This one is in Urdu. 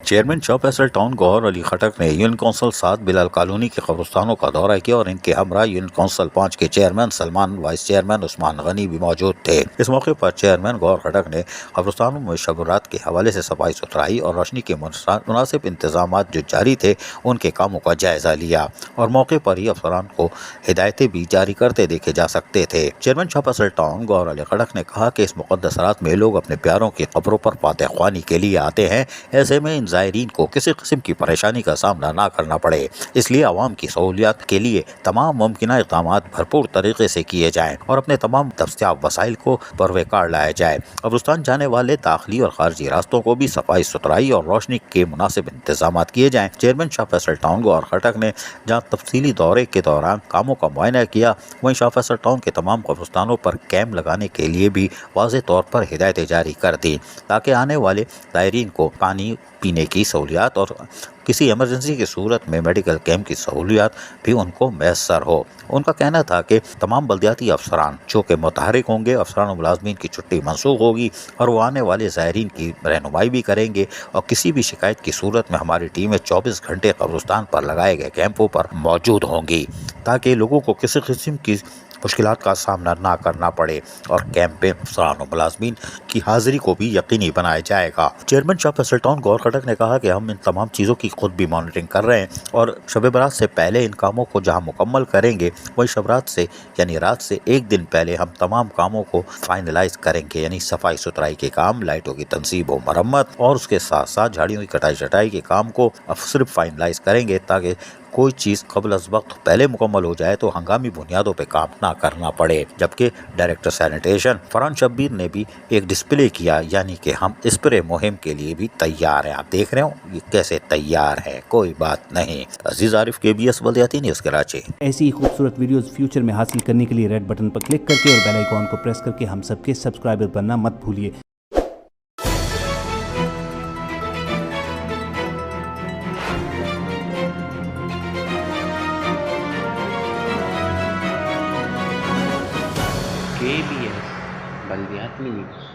چیئرمین شاہ فیصل ٹاؤن گوہر علی خٹک نے یونین کونسل 7 بلال کالونی کے قبرستانوں کا دورہ کیا اور ان کے ہمراہ یونین کونسل 5 کے چیئرمین سلمان، وائس چیئرمین عثمان غنی بھی موجود تھے۔ اس موقع پر چیئرمین گوہر خٹک نے قبرستانوں میں شب برات کے حوالے سے صفائی ستھرائی اور روشنی کے مناسب انتظامات جو جاری تھے ان کے کاموں کا جائزہ لیا اور موقع پر ہی افسران کو ہدایتیں بھی جاری کرتے دیکھے جا سکتے تھے۔ چیئرمین شاہ فیصل ٹاؤن گوہر علی خٹک نے کہا کہ اس مقدس رات میں لوگ اپنے پیاروں کی قبروں پر فاتح خوانی کے لیے آتے ہیں، ایسے میں ان زائرین کو کسی قسم کی پریشانی کا سامنا نہ کرنا پڑے، اس لیے عوام کی سہولیات کے لیے تمام ممکنہ اقدامات بھرپور طریقے سے کیے جائیں اور اپنے تمام دستیاب وسائل کو بروئے کار لایا جائے۔ قبرستان جانے والے داخلی اور خارجی راستوں کو بھی صفائی ستھرائی اور روشنی کے مناسب انتظامات کیے جائیں۔ چیئرمین شاہ فیصل ٹاؤن گوہر خٹک نے جہاں تفصیلی دورے کے دوران کاموں کا معائنہ کیا، وہیں شاہ فیصل ٹاؤن کے تمام قبرستانوں پر کیمپ لگانے کے لیے بھی واضح طور پر ہدایتیں جاری کر دی تاکہ آنے والے زائرین کو پانی پینے کی سہولیات اور کسی ایمرجنسی کی صورت میں میڈیکل کیمپ کی سہولیات بھی ان کو میسر ہو۔ ان کا کہنا تھا کہ تمام بلدیاتی افسران جو کہ متحرک ہوں گے، افسران و ملازمین کی چھٹی منسوخ ہوگی اور وہ آنے والے زائرین کی رہنمائی بھی کریں گے اور کسی بھی شکایت کی صورت میں ہماری ٹیمیں 24 گھنٹے قبرستان پر لگائے گئے کیمپوں پر موجود ہوں گی تاکہ لوگوں کو کسی قسم کی مشکلات کا سامنا نہ کرنا پڑے اور کیمپ میں افسران و ملازمین کی حاضری کو بھی یقینی بنایا جائے گا۔ چیئرمین شاہ فیصل ٹاؤن گوہر خٹک نے کہا کہ ہم ان تمام چیزوں کی خود بھی مانیٹرنگ کر رہے ہیں اور شب برات سے پہلے ان کاموں کو جہاں مکمل کریں گے وہیں شب رات سے یعنی رات سے ایک دن پہلے ہم تمام کاموں کو فائنلائز کریں گے، یعنی صفائی ستھرائی کے کام، لائٹوں کی تنصیب و مرمت اور اس کے ساتھ ساتھ جھاڑیوں کی کٹائی چھٹائی کے کام کو صرف فائنلائز کریں گے تاکہ کوئی چیز قبل از وقت پہلے مکمل ہو جائے تو ہنگامی بنیادوں پہ کام نہ کرنا پڑے۔ جبکہ ڈائریکٹر سینیٹیشن فرحان شبیر نے بھی ایک ڈسپلے کیا، یعنی کہ ہم اسپرے مہم کے لیے بھی تیار ہیں۔ آپ دیکھ رہے ہو یہ کیسے تیار ہے، کوئی بات نہیں۔ عزیز عارف، KBS بلدیاتی نیوز کراچی۔ ایسی ہی خوبصورت ویڈیوز فیوچر میں حاصل کرنے کے لیے ریڈ بٹن پر کلک کر کے اور بیل آئیکن کو پریس کر کے ہم سب کے سبسکرائبر بننا مت بھولیے۔ KBS بلدیاتی نیوز۔